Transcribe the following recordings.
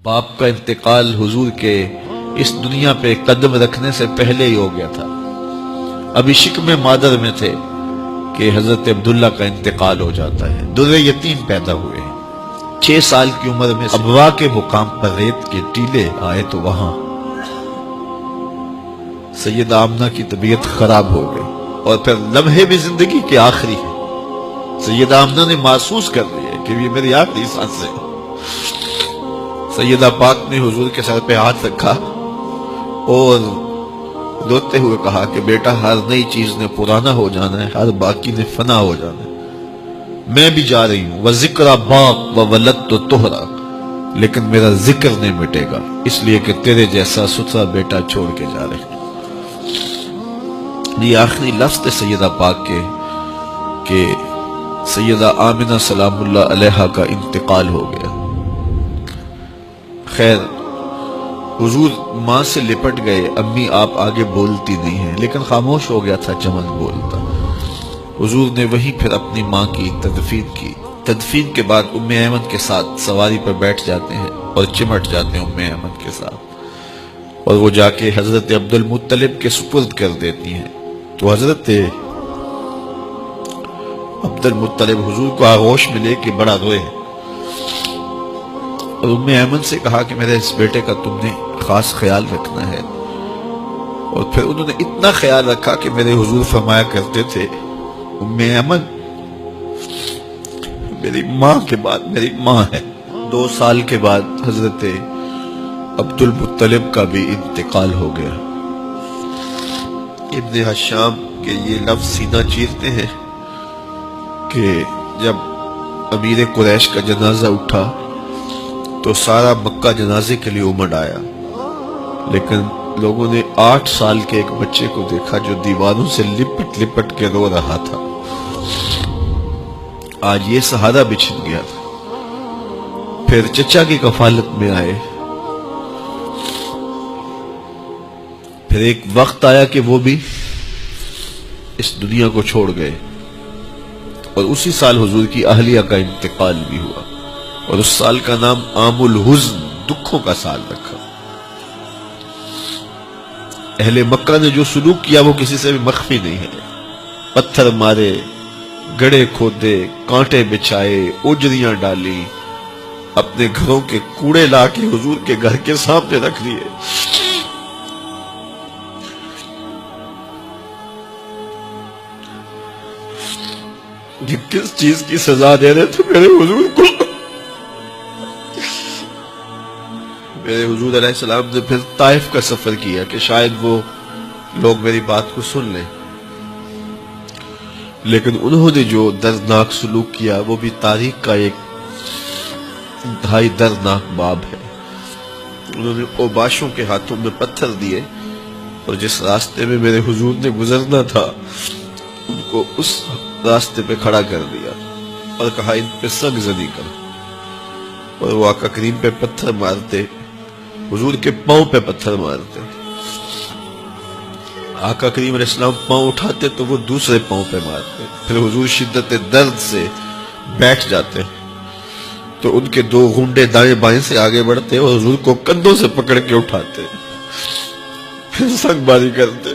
باپ کا انتقال حضور کے اس دنیا پہ قدم رکھنے سے پہلے ہی ہو گیا تھا۔ ابھی شکم مادر میں تھے کہ حضرت عبداللہ کا انتقال ہو جاتا ہے۔ در یتیم پیدا ہوئے، 6 سال کی عمر میں ابوا کے مقام پر ریت کے ٹیلے آئے تو وہاں سیدہ آمنہ کی طبیعت خراب ہو گئی، اور پھر لمحے بھی زندگی کے آخری ہے۔ سیدہ آمنہ نے محسوس کر لیا کہ یہ میری آخری سانس ہے۔ سیدہ پاک نے حضور کے سر پہ ہاتھ رکھا اور روتے ہوئے کہا کہ بیٹا، ہر نئی چیز نے پرانا ہو جانا ہے، ہر باقی نے فنا ہو جانا ہے۔ میں بھی جا رہی ہوں، وَذِكْرَ بَاق وَوَلَدْتُ طُهْرًا، لیکن میرا ذکر نہیں مٹے گا، اس لیے کہ تیرے جیسا ستھرا بیٹا چھوڑ کے جا رہے ہیں۔ یہ آخری لفظ تھے سیدہ پاک کے کہ سیدہ آمنہ سلام اللہ علیہا کا انتقال ہو گیا۔ خیر، حضور ماں سے لپٹ گئے۔ امی آپ آگے بولتی نہیں ہیں، لیکن خاموش ہو گیا تھا چمن بولتا۔ حضور نے وہیں پھر اپنی ماں کی تدفین کی۔ تدفین کے بعد ام ایمن کے ساتھ سواری پر بیٹھ جاتے ہیں اور چمٹ جاتے ہیں ام ایمن کے ساتھ، اور وہ جا کے حضرت عبد المطلب کے سپرد کر دیتی ہیں۔ تو حضرت عبد المطلب حضور کو آغوش میں لے کے بڑا روئے، اور ام ایمن سے کہا کہ میرے اس بیٹے کا تم نے خاص خیال رکھنا ہے۔ اور پھر انہوں نے اتنا خیال رکھا کہ میرے حضور فرمایا کرتے تھے، ام ایمن میری ماں کے بعد میری ماں ہے۔ 2 سال کے بعد حضرت عبد المطلب کا بھی انتقال ہو گیا۔ ابن حشام کے یہ لفظ سینہ چیرتے ہیں کہ جب امیر قریش کا جنازہ اٹھا تو سارا مکہ جنازے کے لیے امڑ آیا، لیکن لوگوں نے 8 سال کے ایک بچے کو دیکھا جو دیواروں سے لپٹ لپٹ کے رو رہا تھا۔ آج یہ سہارا بچھن گیا تھا۔ پھر چچا کی کفالت میں آئے۔ پھر ایک وقت آیا کہ وہ بھی اس دنیا کو چھوڑ گئے، اور اسی سال حضور کی اہلیہ کا انتقال بھی ہوا، اور اس سال کا نام عام الحزن، دکھوں کا سال رکھا۔ اہل مکہ نے جو سلوک کیا وہ کسی سے بھی مخفی نہیں ہے۔ پتھر مارے، گڑھے کھودے، کانٹے بچھائے، اجریاں ڈالی، اپنے گھروں کے کوڑے لا کے حضور کے گھر کے سامنے رکھ دیے۔ یہ کس چیز کی سزا دے رہے تھے میرے حضور کو؟ میرے حضور علیہ السلام نے پھر طائف کا سفر کیا کہ شاید وہ لوگ میری بات کو سن لیں، لیکن انہوں نے جو دردناک سلوک کیا وہ بھی تاریخ کا ایک انتہائی دردناک باب ہے۔ انہوں نے اوباشوں کے ہاتھوں میں پتھر دیے، اور جس راستے میں میرے حضور نے گزرنا تھا ان کو اس راستے پہ کھڑا کر دیا اور کہا ان پہ سنگ زنی کرو، اور وہ آقا کریم پہ پتھر مارتے، حضور کے پاؤں پہ پتھر مارتے۔ آقا کریم علیہ السلام پاؤں اٹھاتے تو وہ دوسرے پاؤں پہ مارتے۔ پھر حضور شدت درد سے بیٹھ جاتے تو ان کے 2 گھنڈے دائیں بائیں سے آگے بڑھتے اور حضور کو کندھوں سے پکڑ کے اٹھاتے، پھر سنگ باری کرتے۔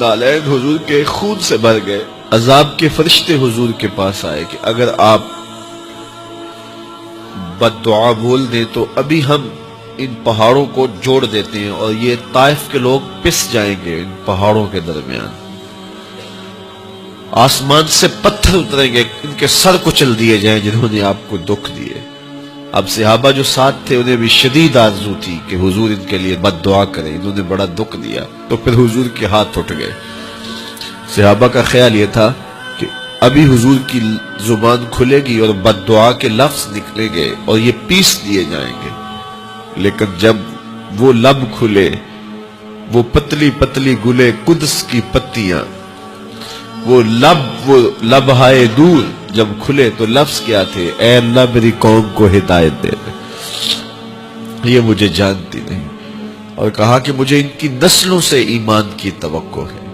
نالین حضور کے خون سے بھر گئے۔ عذاب کے فرشتے حضور کے پاس آئے کہ اگر آپ بد دعا بول دیں تو ابھی ہم ان پہاڑوں کو جوڑ دیتے ہیں، اور یہ طائف کے لوگ پس جائیں گے ان پہاڑوں کے درمیان۔ آسمان سے پتھر اتریں گے، ان کے سر کچل دیے جائیں جنہوں نے آپ کو دکھ دیے۔ اب صحابہ جو ساتھ تھے انہیں بھی شدید آرزو تھی کہ حضور ان کے لیے بد دعا کرے، انہوں نے بڑا دکھ دیا، تو پھر حضور کے ہاتھ اٹھ گئے۔ صحابہ کا خیال یہ تھا کہ ابھی حضور کی زبان کھلے گی اور بد دعا کے لفظ نکلیں گے اور یہ پیس دیے جائیں گے، لیکن جب وہ لب کھلے، وہ پتلی پتلی گلے قدس کی پتیاں، وہ لبہائے دور جب کھلے تو لفظ کیا تھے؟ اے اللہ میری قوم کو ہدایت دے دے، یہ مجھے جانتی نہیں، اور کہا کہ مجھے ان کی نسلوں سے ایمان کی توقع ہے۔